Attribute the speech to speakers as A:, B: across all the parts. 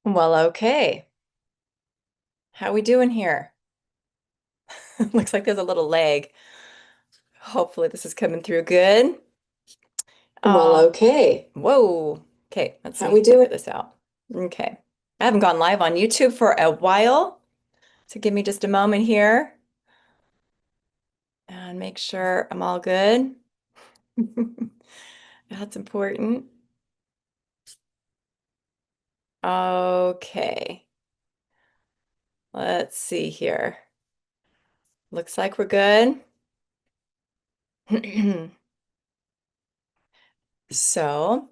A: Well, okay. How we doing here? Looks like there's a little lag. Hopefully this is coming through good.
B: Well, okay.
A: Whoa. Okay, let's
B: How
A: see.
B: we
A: Figure
B: doing?
A: this out. Okay. I haven't gone live on YouTube for a while, so give me just a moment here and make sure I'm all good. That's important. Okay. Let's see here. Looks like we're good. So,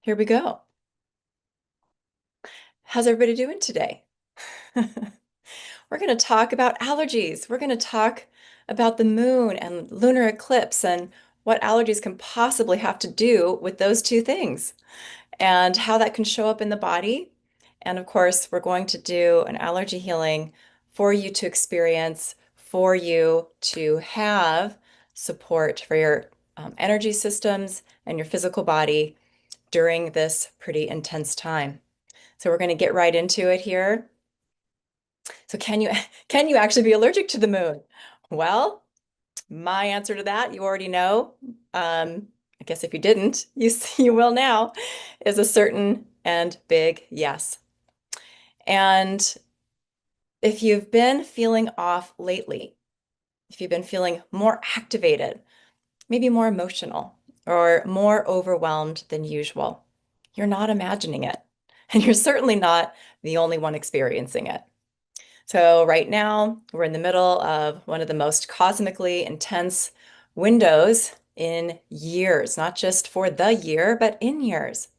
A: here we go. How's everybody doing today? We're going to talk about allergies. We're going to talk about the moon and lunar eclipse and what allergies can possibly have to do with those two things and how that can show up in the body. And of course, we're going to do an allergy healing for you to experience, for you to have support for your energy systems and your physical body during this pretty intense time. So we're going to get right into it here. So can you actually be allergic to the moon? Well, my answer to that, you already know. I guess if you didn't, you will now, is a certain and big yes. And if you've been feeling off lately, if you've been feeling more activated, maybe more emotional, or more overwhelmed than usual, you're not imagining it. And you're certainly not the only one experiencing it. So right now, we're in the middle of one of the most cosmically intense windows in years, not just for the year, but in years.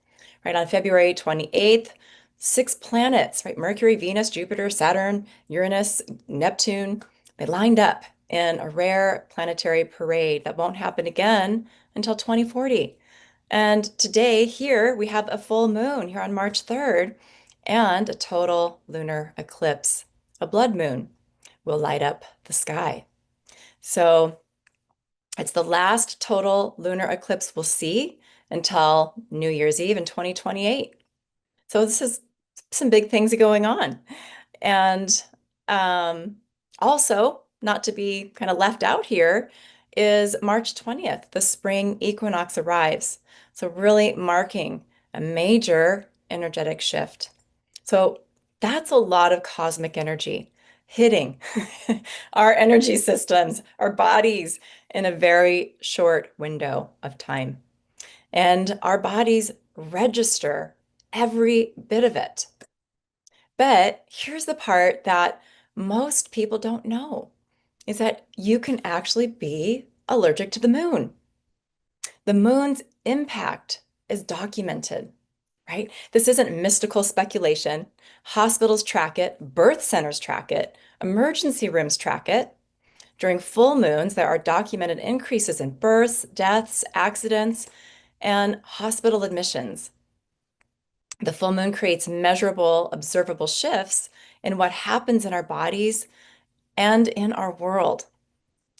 A: Right on February 28th, six planets, right? Mercury, Venus, Jupiter, Saturn, Uranus, Neptune, they lined up in a rare planetary parade that won't happen again until 2040. And today, here, we have a full moon here on March 3rd and a total lunar eclipse. A blood moon will light up the sky. So it's the last total lunar eclipse we'll see until New Year's Eve in 2028. So this is some big things going on. And um, also, not to be kind of left out here, is March 20th, the spring equinox arrives. So really marking a major energetic shift. So that's a lot of cosmic energy hitting our energy systems, our bodies in a very short window of time. And our bodies register every bit of it. But here's the part that most people don't know is that you can actually be allergic to the moon. The moon's impact is documented, right? This isn't mystical speculation. Hospitals track it, birth centers track it, emergency rooms track it. During full moons, there are documented increases in births, deaths, accidents, and hospital admissions. The full moon creates measurable, observable shifts in what happens in our bodies and in our world.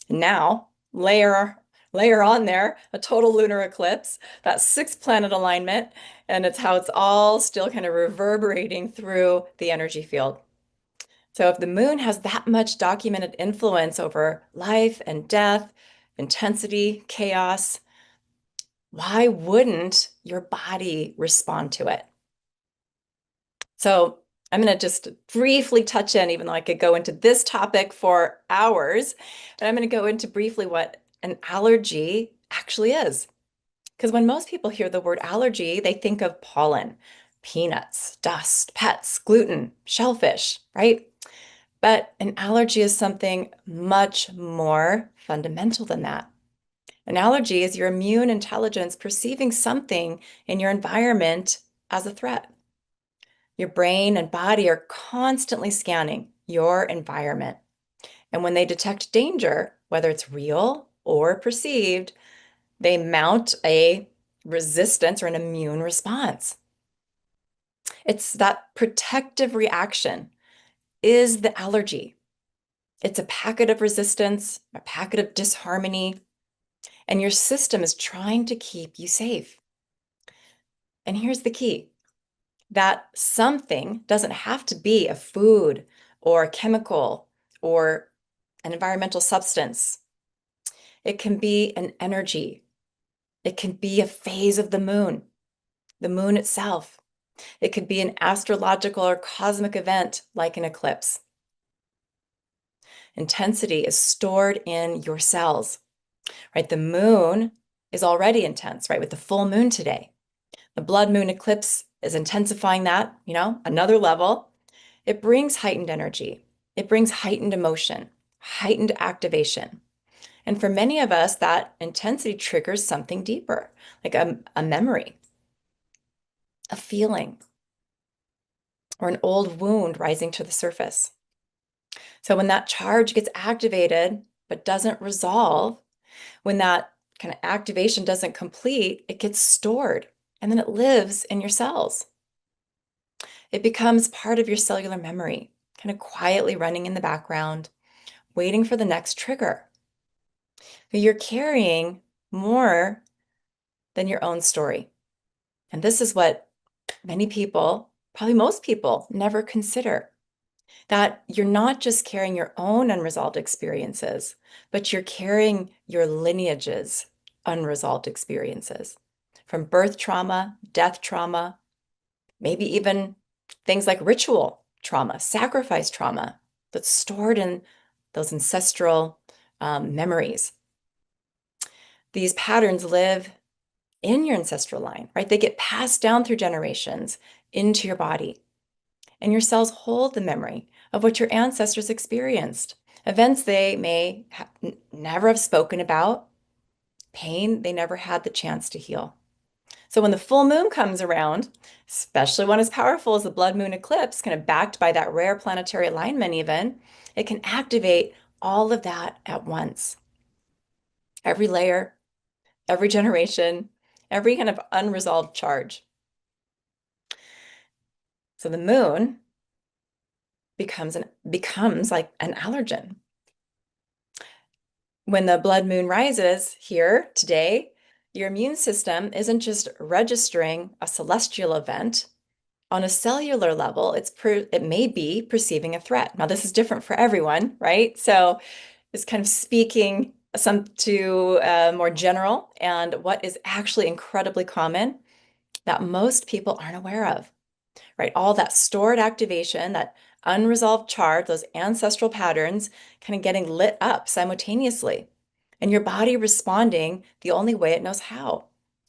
A: Now, layer on there a total lunar eclipse, that six planet alignment, and it's how it's all still kind of reverberating through the energy field. So if the moon has that much documented influence over life and death, intensity, chaos, why wouldn't your body respond to it? So I'm going to just briefly touch in, even though I could go into this topic for hours, but I'm going to go into briefly what an allergy actually is. Because when most people hear the word allergy, they think of pollen, peanuts, dust, pets, gluten, shellfish, right? But an allergy is something much more fundamental than that. An allergy is your immune intelligence perceiving something in your environment as a threat. Your brain and body are constantly scanning your environment. And when they detect danger, whether it's real or perceived, they mount a resistance or an immune response. It's that protective reaction is the allergy. It's a packet of resistance, a packet of disharmony, and your system is trying to keep you safe. And here's the key. That something doesn't have to be a food or a chemical or an environmental substance. It can be an energy. It can be a phase of the moon itself. It could be an astrological or cosmic event like an eclipse. Intensity is stored in your cells, right? The moon is already intense, right? With the full moon today. The blood moon eclipse is intensifying that, another level. It brings heightened energy. It brings heightened emotion, heightened activation. And for many of us, that intensity triggers something deeper, like a memory, a feeling, or an old wound rising to the surface. So when that charge gets activated but doesn't resolve, when that kind of activation doesn't complete, it gets stored and then it lives in your cells. It becomes part of your cellular memory, kind of quietly running in the background, waiting for the next trigger. But you're carrying more than your own story. And this is what many people, probably most people, never consider. That you're not just carrying your own unresolved experiences, but you're carrying your lineage's unresolved experiences from birth trauma, death trauma, maybe even things like ritual trauma, sacrifice trauma that's stored in those ancestral memories. These patterns live in your ancestral line, right? They get passed down through generations into your body. And your cells hold the memory of what your ancestors experienced, events they may never have spoken about, pain they never had the chance to heal. So when the full moon comes around, especially one as powerful as the blood moon eclipse, kind of backed by that rare planetary alignment even, it can activate all of that at once. Every layer, every generation, every kind of unresolved charge. So the moon becomes like an allergen. When the blood moon rises here today, your immune system isn't just registering a celestial event. On a cellular level, it may be perceiving a threat. Now, this is different for everyone, right? So it's kind of speaking some to more general and what is actually incredibly common that most people aren't aware of, right? All that stored activation, that unresolved charge, those ancestral patterns kind of getting lit up simultaneously. And your body responding the only way it knows how,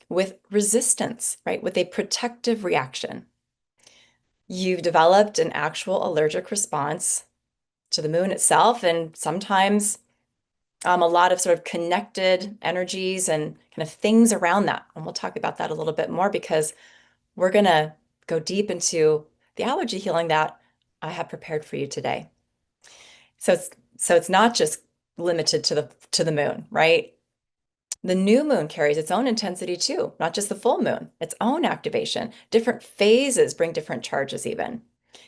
A: with resistance, right? With a protective reaction. You've developed an actual allergic response to the moon itself, and sometimes a lot of sort of connected energies and kind of things around that. And we'll talk about that a little bit more because we're going to go deep into the allergy healing that I have prepared for you today. So it's not just limited to the moon, right? The new moon carries its own intensity too, not just the full moon, its own activation. Different phases bring different charges even.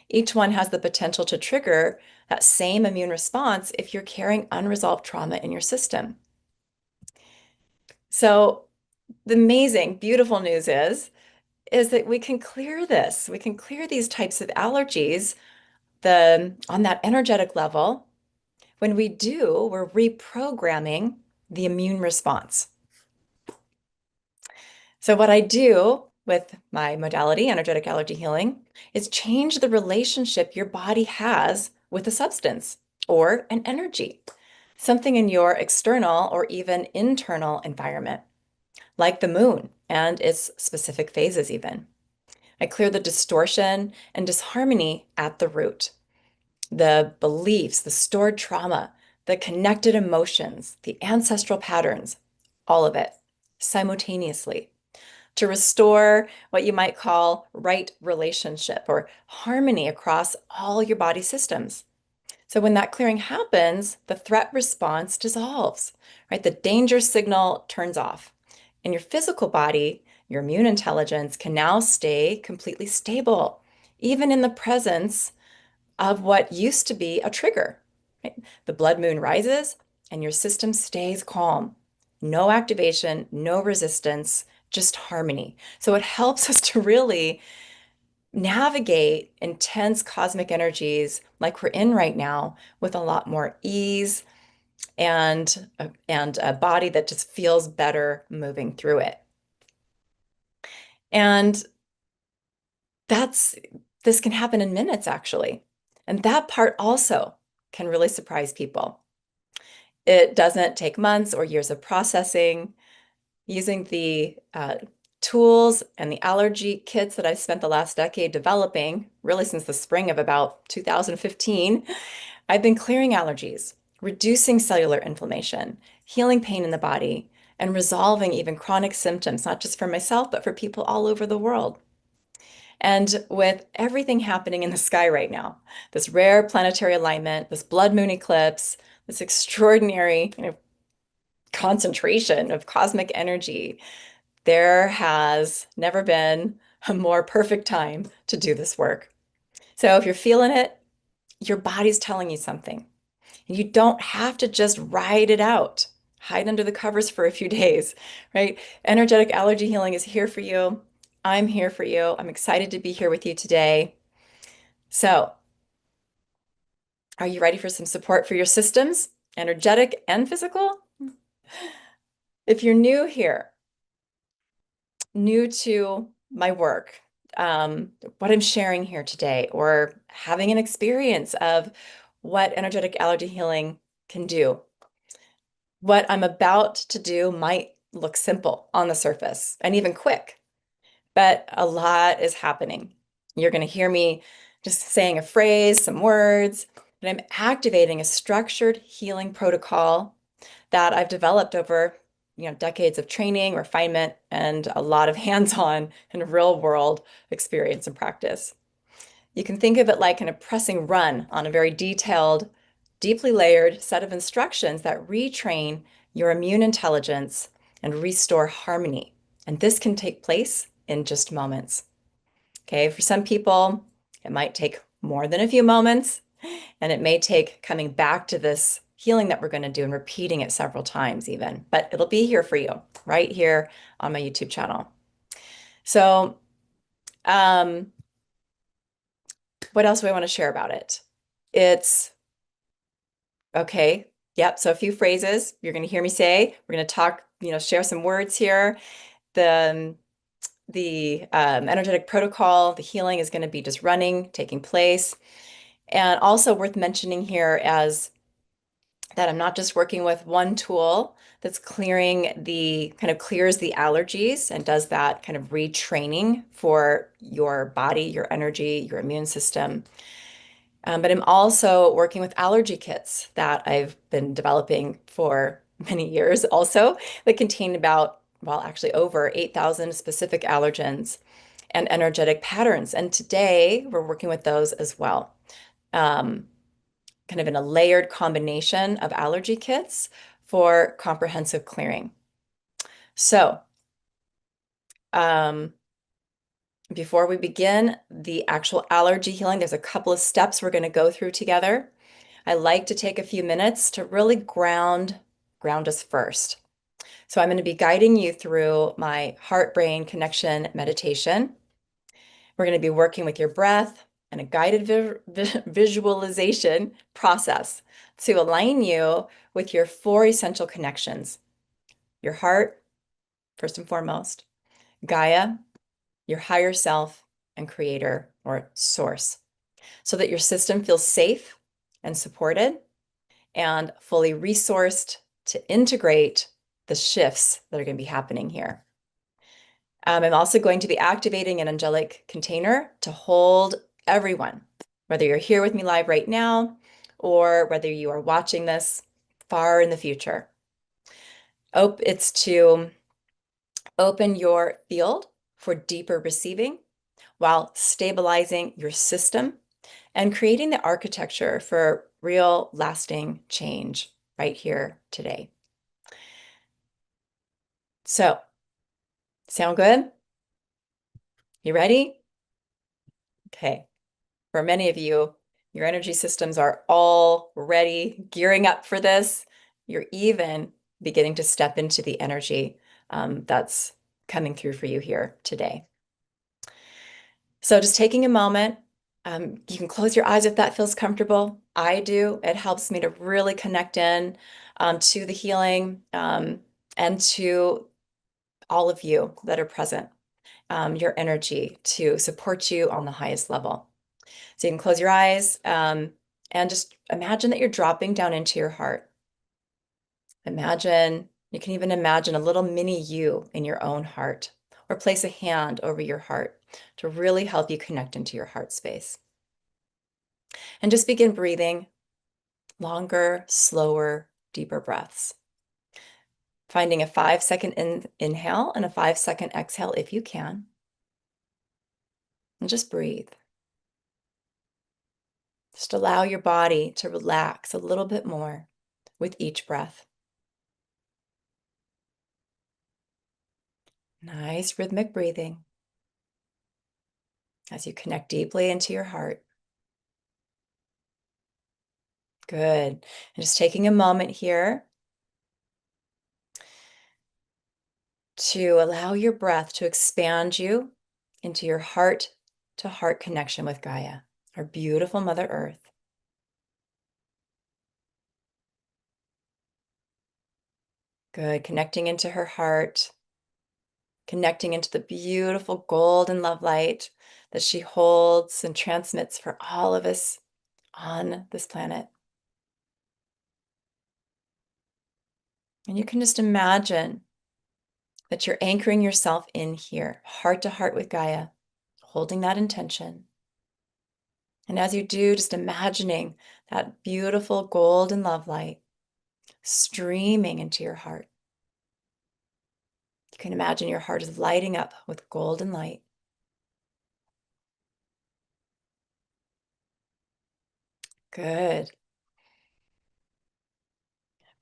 A: Each one has the potential to trigger that same immune response if you're carrying unresolved trauma in your system. So the amazing, beautiful news is that we can clear this. We can clear these types of allergies on that energetic level. When we do, we're reprogramming the immune response. So what I do with my modality, energetic allergy healing, is change the relationship your body has with a substance or an energy, something in your external or even internal environment, like the moon and its specific phases even. I clear the distortion and disharmony at the root, the beliefs, the stored trauma, the connected emotions, the ancestral patterns, all of it simultaneously to restore what you might call right relationship or harmony across all your body systems. So when that clearing happens, the threat response dissolves, right? The danger signal turns off. In your physical body, your immune intelligence can now stay completely stable, even in the presence of what used to be a trigger. Right? The blood moon rises and your system stays calm. No activation, no resistance, just harmony. So it helps us to really navigate intense cosmic energies like we're in right now with a lot more ease and a body that just feels better moving through it. And that's this can happen in minutes actually. And that part also can really surprise people. It doesn't take months or years of processing. Using the tools and the allergy kits that I've spent the last decade developing, really since the spring of about 2015, I've been clearing allergies, reducing cellular inflammation, healing pain in the body, and resolving even chronic symptoms, not just for myself, but for people all over the world. And with everything happening in the sky right now, this rare planetary alignment, this blood moon eclipse, this extraordinary, concentration of cosmic energy, there has never been a more perfect time to do this work. So if you're feeling it, your body's telling you something. And you don't have to just ride it out, hide under the covers for a few days, right? Energetic allergy healing is here for you. I'm here for you. I'm excited to be here with you today. So, are you ready for some support for your systems, energetic and physical? If you're new here, new to my work, what I'm sharing here today, or having an experience of what energetic allergy healing can do, what I'm about to do might look simple on the surface and even quick, but a lot is happening. You're going to hear me just saying a phrase, some words, and I'm activating a structured healing protocol that I've developed over, decades of training, refinement, and a lot of hands-on and real-world experience and practice. You can think of it like pressing run on a very detailed, deeply layered set of instructions that retrain your immune intelligence and restore harmony. And this can take place in just moments. Okay, for some people, it might take more than a few moments, and it may take coming back to this healing that we're going to do and repeating it several times even, but it'll be here for you right here on my YouTube channel. So, what else do I want to share about it? It's okay. Yep. So a few phrases you're going to hear me say. We're going to talk, share some words here. The energetic protocol, the healing is going to be just running, taking place. And also worth mentioning here as that I'm not just working with one tool that's clears the allergies and does that kind of retraining for your body, your energy, your immune system. But I'm also working with allergy kits that I've been developing for many years also that contain actually over 8,000 specific allergens and energetic patterns. And today we're working with those as well, kind of in a layered combination of allergy kits for comprehensive clearing. So, before we begin the actual allergy healing, there's a couple of steps we're going to go through together. I like to take a few minutes to really ground us first. So I'm going to be guiding you through my heart-brain connection meditation. We're going to be working with your breath and a guided visualization process to align you with your four essential connections. Your heart, first and foremost, Gaia, your higher self, and creator or source, so that your system feels safe and supported and fully resourced to integrate the shifts that are going to be happening here. I'm also going to be activating an angelic container to hold everyone, whether you're here with me live right now or whether you are watching this far in the future. It's to open your field for deeper receiving while stabilizing your system and creating the architecture for real lasting change right here today. So, sound good? You ready? Okay. For many of you, your energy systems are already gearing up for this. You're even beginning to step into the energy that's coming through for you here today. So just taking a moment, you can close your eyes if that feels comfortable. I do. It helps me to really connect in to the healing and to all of you that are present, your energy to support you on the highest level. So you can close your eyes and just imagine that you're dropping down into your heart. You can even imagine a little mini you in your own heart, or place a hand over your heart to really help you connect into your heart space. And just begin breathing longer, slower, deeper breaths. Finding a 5-second inhale and a 5-second exhale if you can. And just breathe. Just allow your body to relax a little bit more with each breath. Nice rhythmic breathing as you connect deeply into your heart. Good. And just taking a moment here to allow your breath to expand you into your heart to heart connection with Gaia, our beautiful Mother Earth. Good. Connecting into her heart, connecting into the beautiful golden love light that she holds and transmits for all of us on this planet. And you can just imagine that you're anchoring yourself in here, heart to heart with Gaia, holding that intention. And as you do, just imagining that beautiful golden love light streaming into your heart. You can imagine your heart is lighting up with golden light. Good.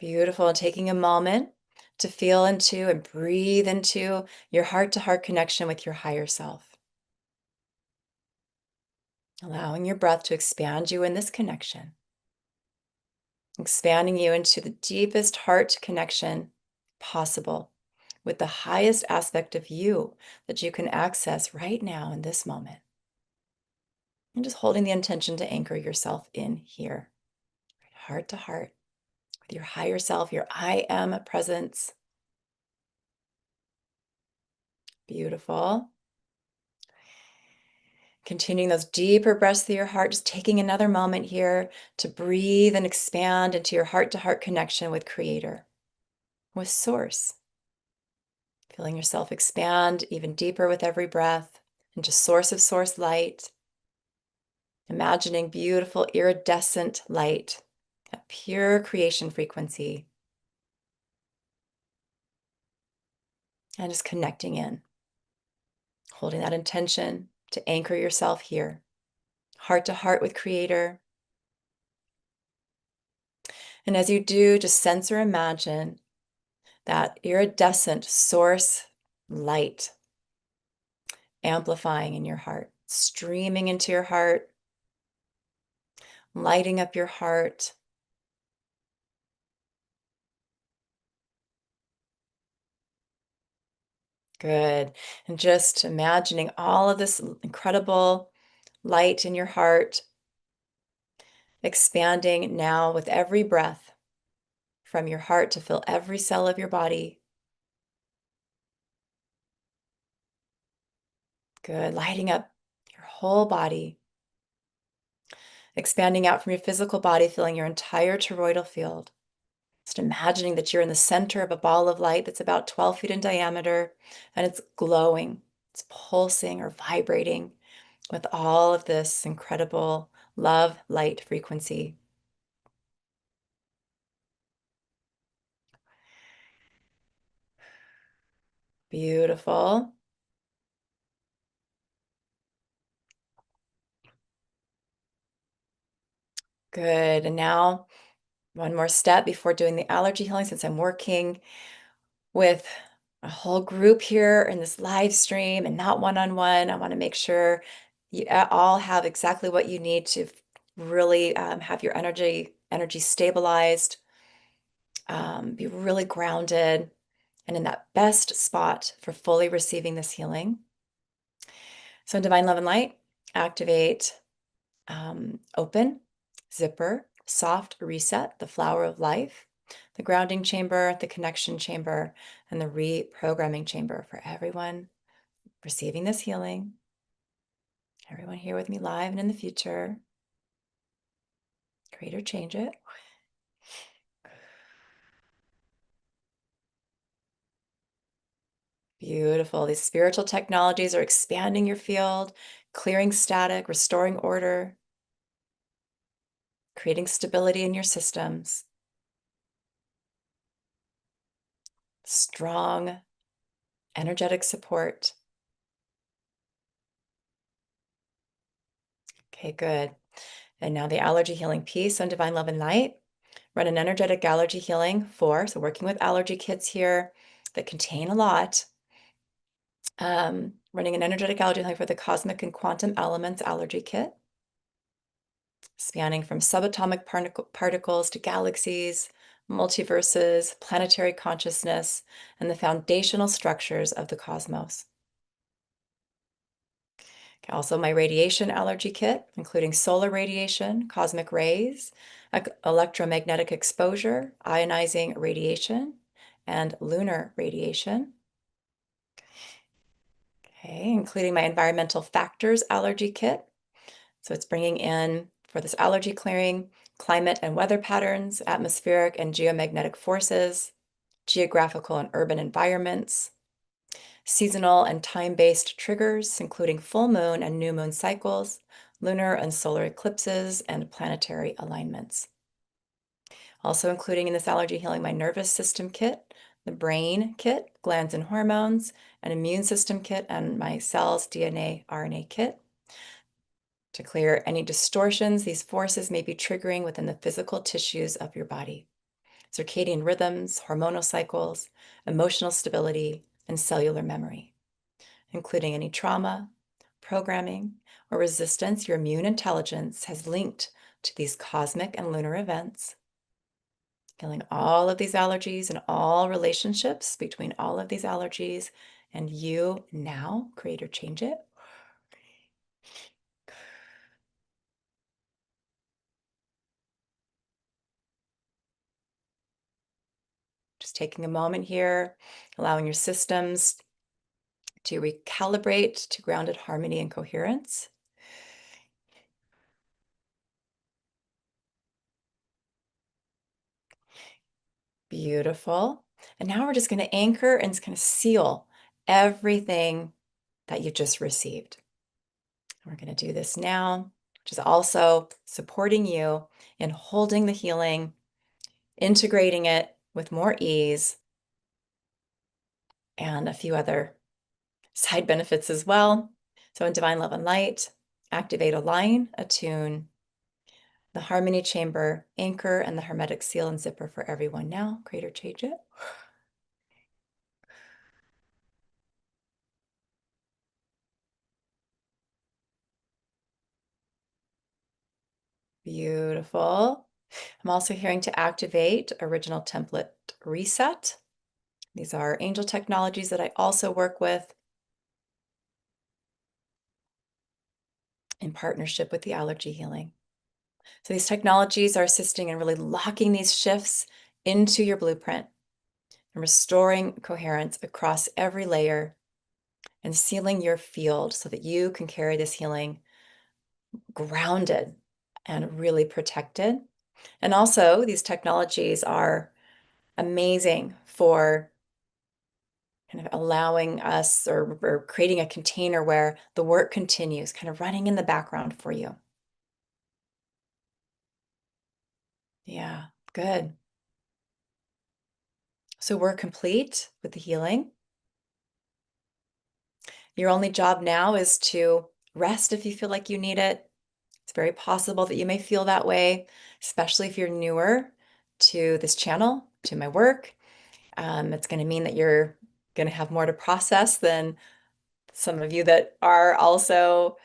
A: Beautiful. And taking a moment to feel into and breathe into your heart to heart connection with your higher self. Allowing your breath to expand you in this connection. Expanding you into the deepest heart connection possible with the highest aspect of you that you can access right now in this moment. And just holding the intention to anchor yourself in here, heart to heart, with your higher self, your I am presence. Beautiful. Continuing those deeper breaths through your heart, just taking another moment here to breathe and expand into your heart to heart connection with Creator, with Source. Feeling yourself expand even deeper with every breath into source of source light. Imagining beautiful iridescent light, a pure creation frequency. And just connecting in, holding that intention to anchor yourself here, heart to heart with Creator. And as you do, just sense or imagine that iridescent source light amplifying in your heart, streaming into your heart, lighting up your heart. Good. And just imagining all of this incredible light in your heart expanding now with every breath from your heart to fill every cell of your body. Good. Lighting up your whole body, expanding out from your physical body, filling your entire toroidal field. Just imagining that you're in the center of a ball of light that's about 12 feet in diameter and it's glowing, it's pulsing or vibrating with all of this incredible love light frequency. Beautiful. Good. And now one more step before doing the allergy healing, since I'm working with a whole group here in this live stream and not one-on-one. I want to make sure you all have exactly what you need to really have your energy stabilized, be really grounded, and in that best spot for fully receiving this healing. So in Divine Love and Light, activate open, zipper, soft reset, the flower of life, the grounding chamber, the connection chamber, and the reprogramming chamber for everyone receiving this healing. Everyone here with me live and in the future. Create or change it. Beautiful. These spiritual technologies are expanding your field, clearing static, restoring order, creating stability in your systems. Strong, energetic support. Okay, good. And now the allergy healing piece on Divine Love and Light. Run an energetic allergy healing so working with allergy kits here that contain a lot. Running an energetic allergy healing for the cosmic and quantum elements allergy kit, spanning from subatomic particles to galaxies, multiverses, planetary consciousness, and the foundational structures of the cosmos. Also, my radiation allergy kit, including solar radiation, cosmic rays, electromagnetic exposure, ionizing radiation, and lunar radiation. Okay, including my environmental factors allergy kit. So it's bringing in, for this allergy clearing, climate and weather patterns, atmospheric and geomagnetic forces, geographical and urban environments, seasonal and time-based triggers, including full moon and new moon cycles, lunar and solar eclipses, and planetary alignments. Also including in this allergy healing, my nervous system kit, the brain kit, glands and hormones, an immune system kit, and my cells, DNA, RNA kit. To clear any distortions these forces may be triggering within the physical tissues of your body. Circadian rhythms, hormonal cycles, emotional stability, and cellular memory, including any trauma, programming, or resistance your immune intelligence has linked to these cosmic and lunar events. Healing all of these allergies and all relationships between all of these allergies and you now, create or change it. Just taking a moment here, allowing your systems to recalibrate to grounded harmony and coherence. Beautiful. And now we're just going to anchor and it's going to seal everything that you just received. We're going to do this now, which is also supporting you in holding the healing, integrating it with more ease, and a few other side benefits as well. So in Divine Love and Light, activate, align, attune, the harmony chamber, anchor, and the hermetic seal and zipper for everyone now. Create or change it. Beautiful. I'm also hearing to activate original template reset. These are angel technologies that I also work with in partnership with the allergy healing. So these technologies are assisting in really locking these shifts into your blueprint and restoring coherence across every layer and sealing your field so that you can carry this healing grounded and really protected. And also, these technologies are amazing for kind of allowing us or creating a container where the work continues, kind of running in the background for you. Yeah, good. So we're complete with the healing. Your only job now is to rest if you feel like you need it. It's very possible that you may feel that way, especially if you're newer to this channel, to my work. It's going to mean that you're going to have more to process than some of you that are also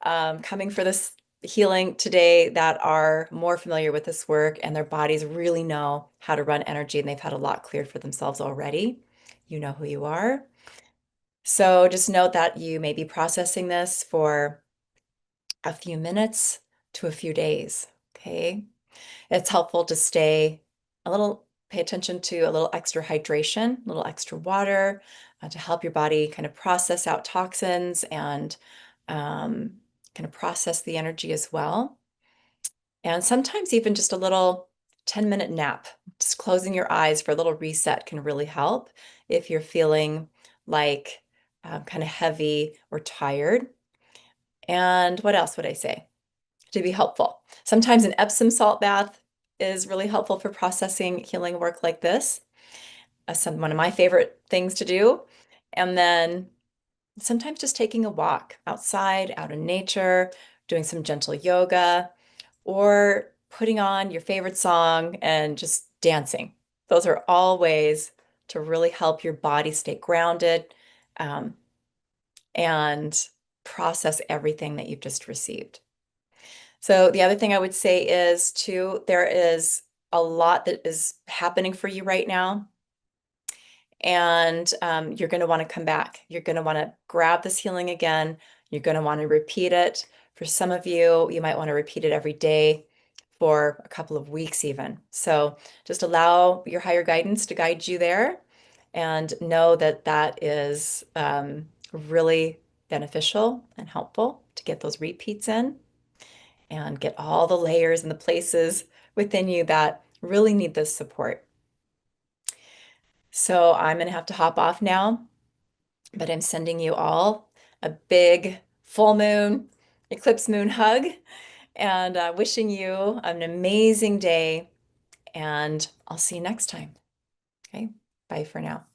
A: coming for this healing today that are more familiar with this work and their bodies really know how to run energy and they've had a lot cleared for themselves already. you know who you are. So just note that you may be processing this for a few minutes to a few days. Okay. It's helpful to pay attention to a little extra hydration, a little extra water to help your body kind of process out toxins and um, kind of process the energy as well. And sometimes even just a little 10-minute nap, just closing your eyes for a little reset can really help if you're feeling like kind of heavy or tired. And what else would I say to be helpful? Sometimes an Epsom salt bath is really helpful for processing healing work like this. One of my favorite things to do. And then sometimes just taking a walk outside, out in nature, doing some gentle yoga, or putting on your favorite song and just dancing. Those are all ways to really help your body stay grounded, um, and process everything that you've just received. So the other thing I would say is too, there is a lot that is happening for you right now. And you're going to want to come back. You're going to want to grab this healing again. You're going to want to repeat it. For some of you, you might want to repeat it every day for a couple of weeks even. So just allow your higher guidance to guide you there and know that that is really beneficial and helpful to get those repeats in and get all the layers and the places within you that really need this support. So I'm going to have to hop off now, but I'm sending you all a big full moon, eclipse moon hug and wishing you an amazing day. And I'll see you next time. Okay. Bye for now.